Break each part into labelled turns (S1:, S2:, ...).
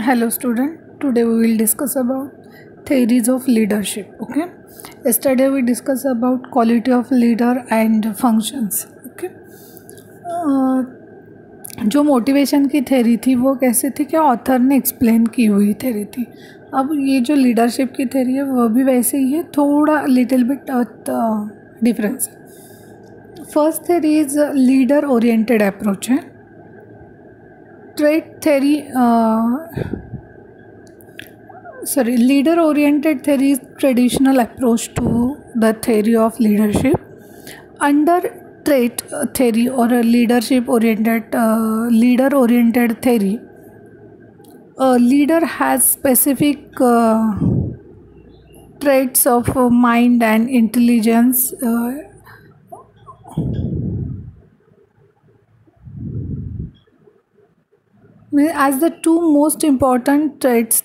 S1: Hello student, today we will discuss about theories of leadership. Okay, yesterday we discussed about quality of leader and functions. Okay, जो motivation की theory थी वो कैसे थी, क्या author ने एक्सप्लेन की हुई थ्योरी थी। अब ये जो लीडरशिप की थ्योरी है वो भी वैसे ही है, थोड़ा लिटिल बिट डिफरेंस है। First theory is leader oriented approach है। Trait theory leader oriented theory is traditional approach to the theory of leadership. Under trait theory or a leader oriented theory, a leader has specific traits of mind and intelligence as the two most important traits.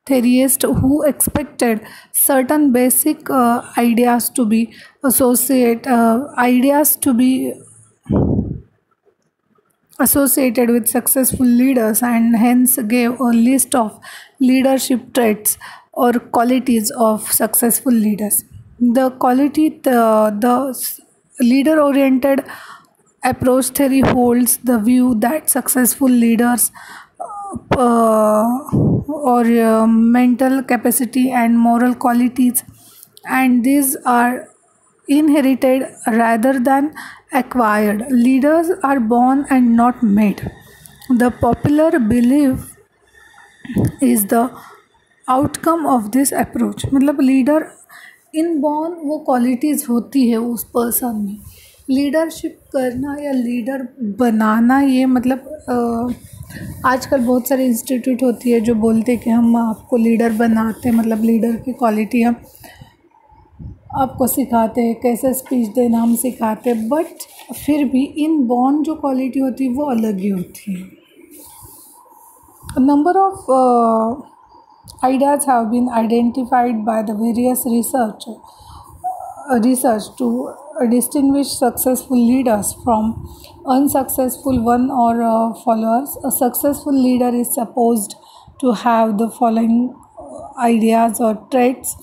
S1: Theorists who expected certain basic ideas to be associated with successful leaders, and hence gave a list of leadership traits or qualities of successful leaders. The leader oriented approach theory holds the view that successful leaders or mental capacity and moral qualities, and these are inherited rather than acquired. Leaders are born and not made. The popular belief is the outcome of this approach. मतलब leader inborn वो qualities होती है उस person में। Leadership करना या leader बनाना, ये मतलब आजकल बहुत सारे इंस्टीट्यूट होती है जो बोलते हैं कि हम आपको लीडर बनाते हैं, मतलब लीडर की क्वालिटी हम आपको सिखाते हैं, कैसे स्पीच देना हम सिखाते हैं, बट फिर भी इनबॉर्न जो क्वालिटी होती है वो अलग ही होती है। Number of ideas have been identified by the various research to distinguish successful leaders from unsuccessful one or followers. A successful leader is supposed to have the following ideas or traits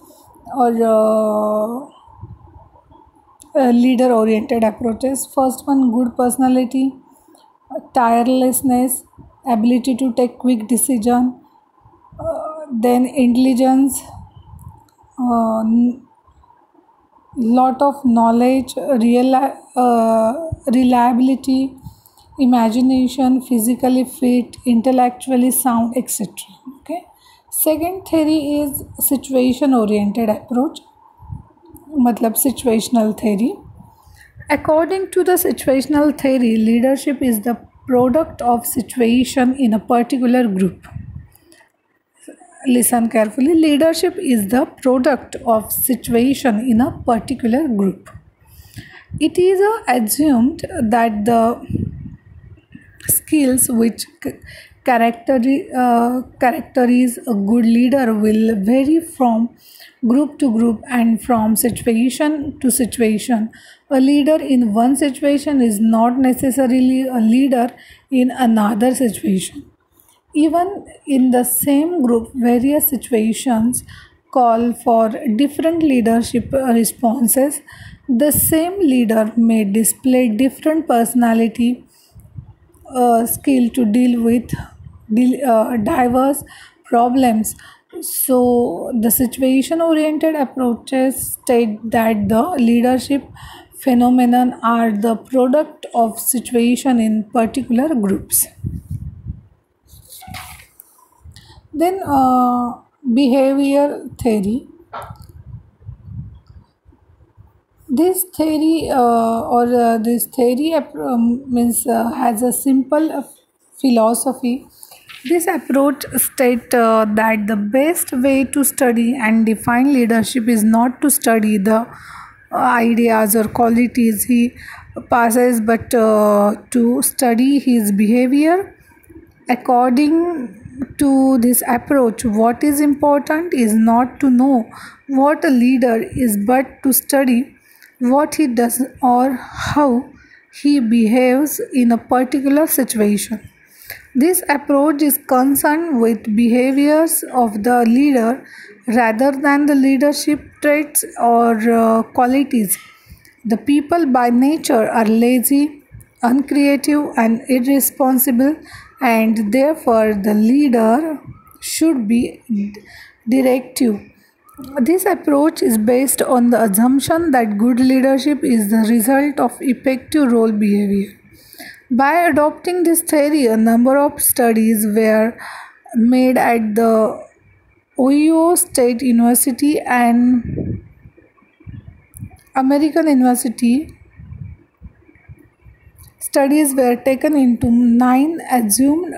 S1: or leader oriented approaches. First one, good personality, tirelessness, ability to take quick decision, then intelligence, lot of knowledge, reliability, imagination, physically fit, intellectually sound, etc. Okay. Second theory is situation oriented approach, matlab situational theory. According to the situational theory, leadership is the product of situation in a particular group. Listen carefully. Leadership is the product of situation in a particular group. It is assumed that the skills which characterize a good leader will vary from group to group and from situation to situation. A leader in one situation is not necessarily a leader in another situation. Even in the same group, various situations call for different leadership responses. The same leader may display different personality skill to deal with diverse problems. So the situation oriented approaches state that the leadership phenomenon are the product of situation in particular groups. Then behavior theory. This theory has a simple philosophy. This approach states that the best way to study and define leadership is not to study the ideas or qualities he passes, but to study his behavior. According to this approach, what is important is not to know what a leader is, but to study what he does or how he behaves in a particular situation. This approach is concerned with behaviors of the leader rather than the leadership traits or qualities. The people by nature are lazy, uncreative, and irresponsible, and therefore the leader should be directive. This approach is based on the assumption that good leadership is the result of effective role behavior. By adopting this theory, a number of studies were made at the Ohio State University and American University. Studies were taken into 9 assumed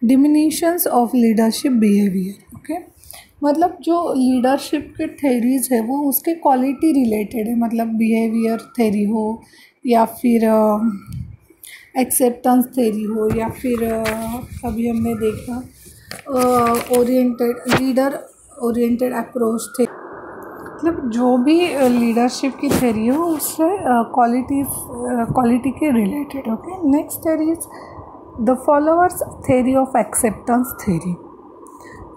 S1: diminutions of leadership behavior. Okay, मतलब जो leadership के theories है वो उसके quality related है, मतलब behaviour theory हो या फिर एक्सेप्टेंस थेरी हो या फिर अभी हमने देखा ओरिएंटेड लीडर ओरिएंटेड अप्रोच थे, मतलब जो भी लीडरशिप की थेरी हो उससे क्वालिटी के related. Okay, next theory is the followers theory of acceptance theory.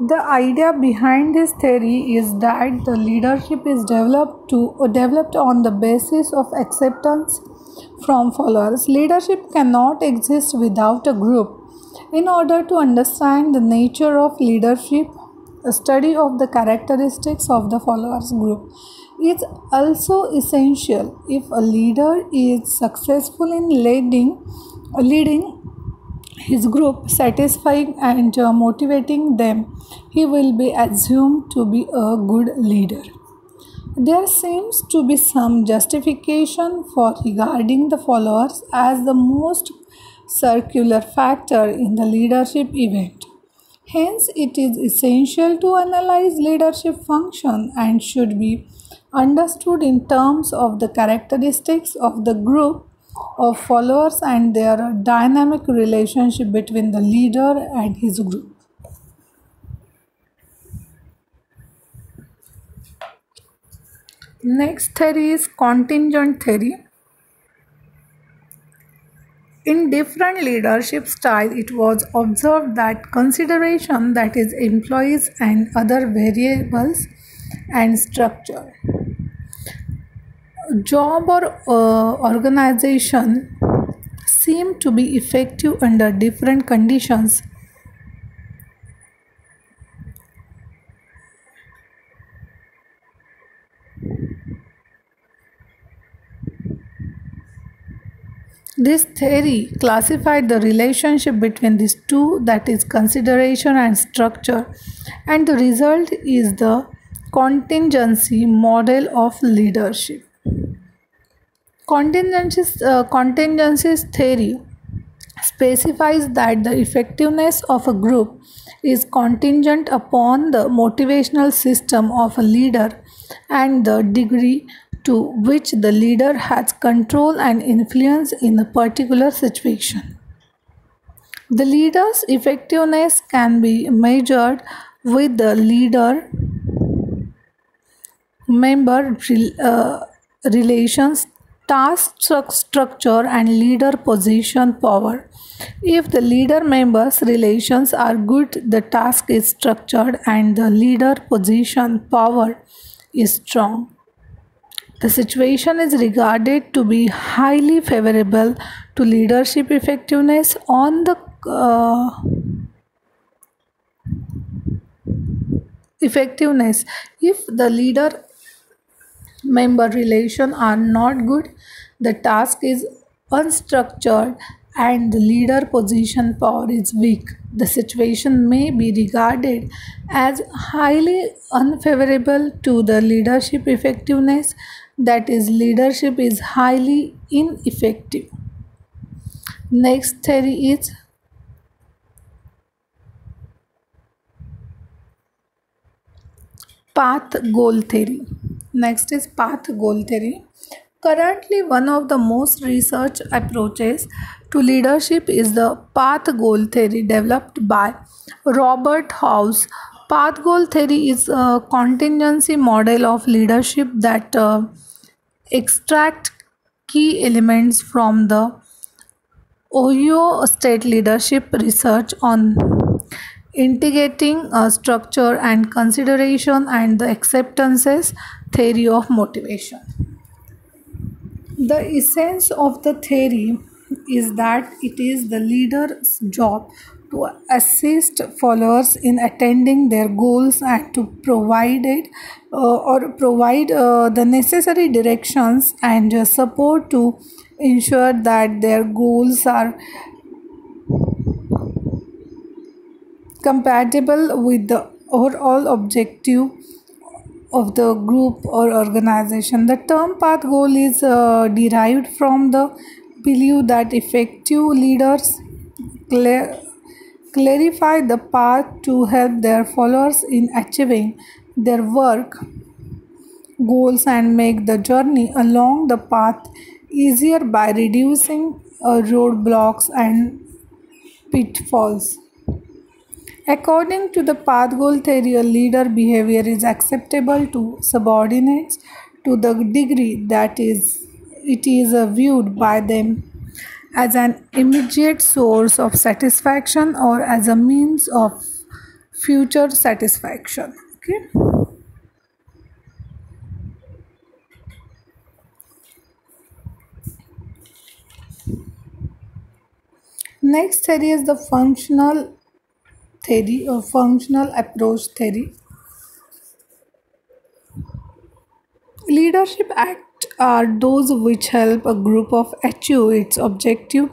S1: The idea behind this theory is that the leadership is developed on the basis of acceptance from followers. Leadership cannot exist without a group. In order to understand the nature of leadership, a study of the characteristics of the followers group is also essential. If a leader is successful in leading his group, satisfying and motivating them, he will be assumed to be a good leader. There seems to be some justification for regarding the followers as the most circular factor in the leadership event. Hence, it is essential to analyze leadership function and should be understood in terms of the characteristics of the group of followers and their dynamic relationship between the leader and his group. Next theory is contingent theory. In different leadership styles, it was observed that consideration, that is employees and other variables and structure, job or organization seem to be effective under different conditions. This theory classified the relationship between these two, that is consideration and structure, and the result is the contingency model of leadership. Contingencies theory specifies that the effectiveness of a group is contingent upon the motivational system of a leader and the degree to which the leader has control and influence in a particular situation. The leader's effectiveness can be measured with the leader member relations, task structure, and leader position power. If the leader members relations are good, the task is structured and the leader position power is strong. The situation is regarded to be highly favorable to leadership effectiveness on the effectiveness. If the leader member relation are not good, the task is unstructured and the leader position power is weak. The situation may be regarded as highly unfavorable to the leadership effectiveness, that is, leadership is highly ineffective. Next theory is path goal theory. Next is path goal theory. Currently, one of the most researched approaches to leadership is the path goal theory developed by Robert House. Path goal theory is a contingency model of leadership that extract key elements from the Ohio State Leadership Research on integrating structure and consideration and the acceptances theory of motivation. The essence of the theory is that it is the leader's job to assist followers in attending their goals and to provide the necessary directions and support to ensure that their goals are compatible with the overall objective of the group or organization. The term path goal is derived from the belief that effective leaders cla- clarify the path to help their followers in achieving their work goals and make the journey along the path easier by reducing roadblocks and pitfalls. According to the path goal theory, a leader behavior is acceptable to subordinates to the degree that it is viewed by them as an immediate source of satisfaction or as a means of future satisfaction. Okay. Next theory is the functional theory or functional approach theory. Leadership acts are those which help a group of achieve its objective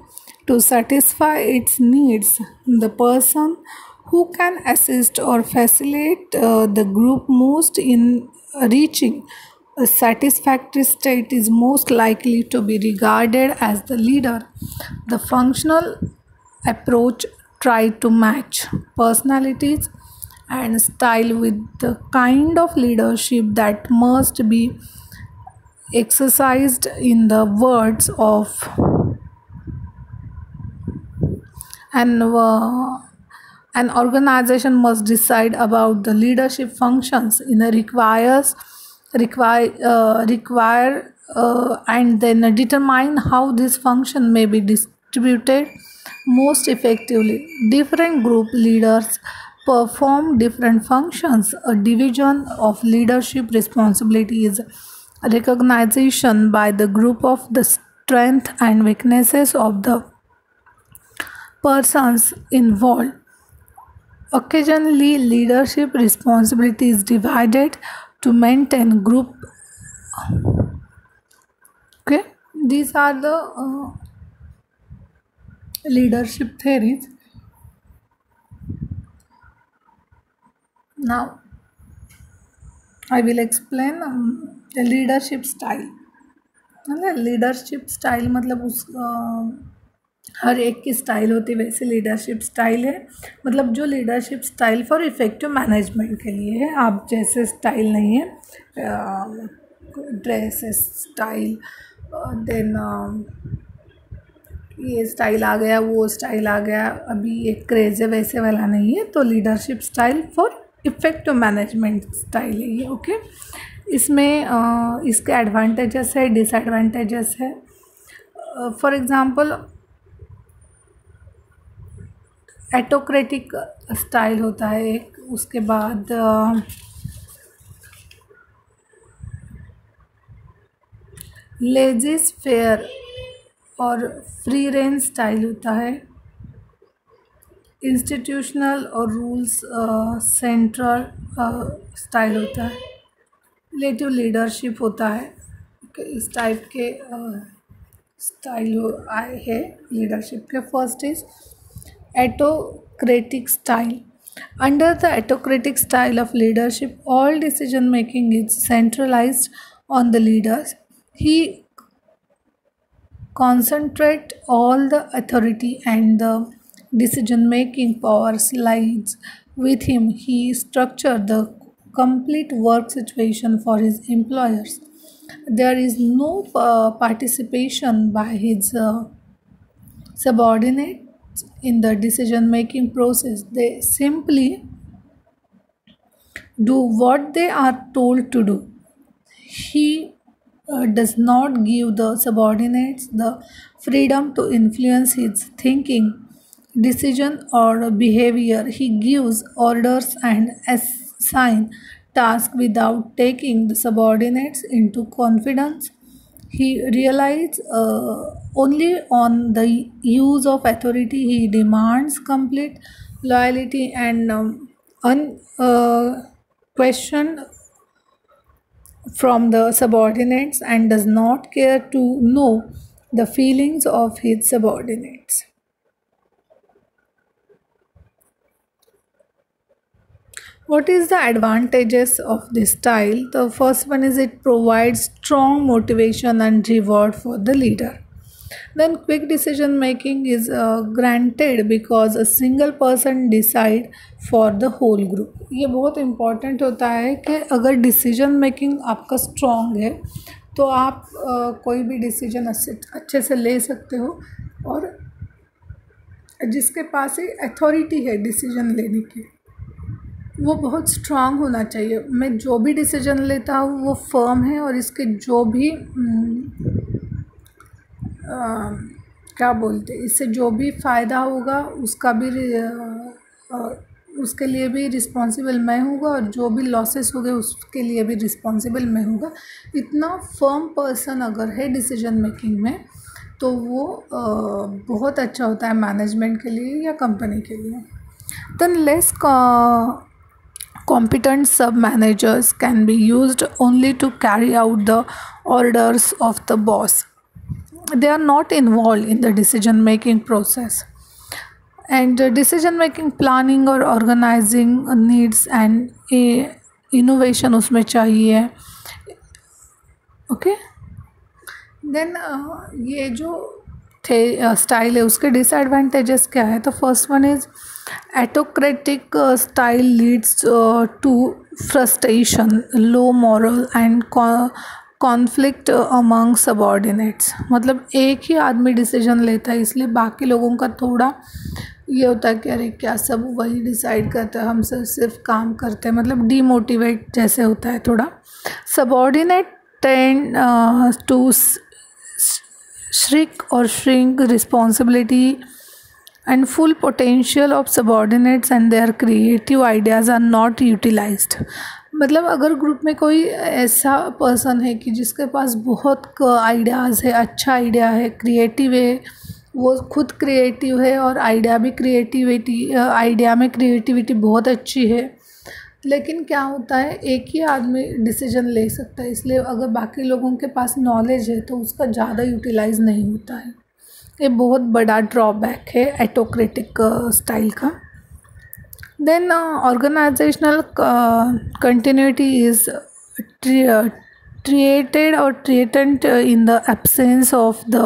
S1: to satisfy its needs. The person who can assist or facilitate the group most in reaching a satisfactory state is most likely to be regarded as the leader. The functional approach tries to match personalities and style with the kind of leadership that must be exercised. In the words of and an organization must decide about the leadership functions in a require and then determine how this function may be distributed most effectively. Different group leaders perform different functions. A division of leadership responsibility is recognition by the group of the strength and weaknesses of the persons involved. Occasionally, leadership responsibility is divided to maintain group. Okay, these are the leadership theories. Now, I will explain the leadership style. Leadership style मतलब उस हर एक की style होती है, वैसे leadership style है मतलब जो leadership style for effective management के लिए है। आप जैसे स्टाइल नहीं है, ड्रेस स्टाइल, देन ये स्टाइल आ गया, वो स्टाइल आ गया, अभी एक क्रेज है, वैसे वाला नहीं है। तो leadership style for effective management style है ये। ओके, इसमें इसके एडवांटेजेस है, डिसएडवांटेजेस है। फॉर एग्ज़ाम्पल एटोक्रेटिक स्टाइल होता है एक, उसके बाद लेजी फेयर और फ्री रेंज स्टाइल होता है। इंस्टीट्यूशनल और रूल्स सेंट्रल स्टाइल होता है। रिलेटिव लीडरशिप होता है। इस टाइप के स्टाइल आए हैं लीडरशिप के। First is autocratic style. Under the autocratic style of leadership, all decision making is centralized on the leaders. He concentrates all the authority and the decision making powers lies with him. He structures the complete work situation for his employers. There is no participation by his subordinate in the decision making process. They simply do what they are told to do. He does not give the subordinates the freedom to influence his thinking, decision, or behavior. He gives orders and assign tasks without taking the subordinates into confidence. He relies only on the use of authority. He demands complete loyalty and unquestioned from the subordinates, and does not care to know the feelings of his subordinates. What is the advantages of this style? The first one is it provides strong motivation and reward for the leader. Then quick decision making is granted because a single person decide for the whole group. ये बहुत important होता है कि अगर decision making आपका strong है तो आप कोई भी डिसीजन अच्छे से ले सकते हो, और जिसके पास अथॉरिटी है डिसीजन लेने की वो बहुत स्ट्रांग होना चाहिए। मैं जो भी डिसीजन लेता हूँ वो फर्म है, और इसके जो भी क्या बोलते इससे जो भी फ़ायदा होगा उसका भी उसके लिए भी रिस्पॉन्सिबल मैं हूँगा, और जो भी लॉसेस हो गए उसके लिए भी रिस्पॉन्सिबल मैं हूँगा। इतना फर्म पर्सन अगर है डिसीजन मेकिंग में तो वो बहुत अच्छा होता है मैनेजमेंट के लिए या कंपनी के लिए। Than less competent sub-managers can be used only to carry out the orders of the boss. They are not involved in the decision-making process. And decision-making planning or organizing needs and innovation उसमें चाहिए. Okay? Then ये जो थे style है उसके disadvantages क्या है? तो first one is autocratic style leads to frustration, low moral and conflict among subordinates. मतलब एक ही आदमी डिसीजन लेता है, इसलिए बाकी लोगों का थोड़ा ये होता है कि अरे क्या सब वही डिसाइड करते हैं, हम सिर्फ काम करते हैं, मतलब डीमोटिवेट जैसे होता है थोड़ा. Subordinate tend to shrink responsibility and full potential of subordinates, and their creative ideas are not utilized. मतलब अगर ग्रुप में कोई ऐसा पर्सन है कि जिसके पास बहुत आइडियाज़ है, अच्छा आइडिया है, क्रिएटिव है, वो खुद क्रिएटिव है और आइडिया में क्रिएटिविटी बहुत अच्छी है, लेकिन क्या होता है एक ही आदमी डिसीजन ले सकता है, इसलिए अगर बाकी लोगों के पास नॉलेज है तो उसका ज़्यादा यूटिलाइज नहीं होता है. ये बहुत बड़ा ड्रॉबैक है एटोक्रेटिक स्टाइल का. Then organisational continuity is created or threatened in the absence of the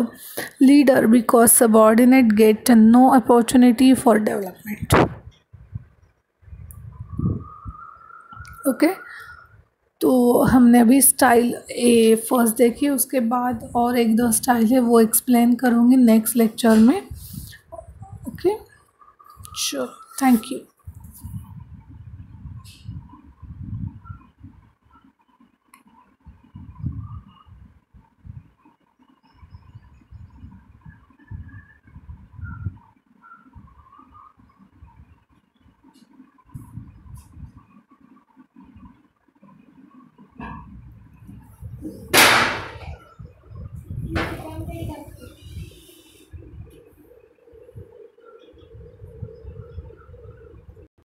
S1: leader because subordinate get no opportunity for development. Okay तो हमने अभी स्टाइल ए फर्स्ट देखी, उसके बाद और एक दो स्टाइल है वो एक्सप्लेन करूँगी नेक्स्ट लेक्चर में. Okay sure, thank you.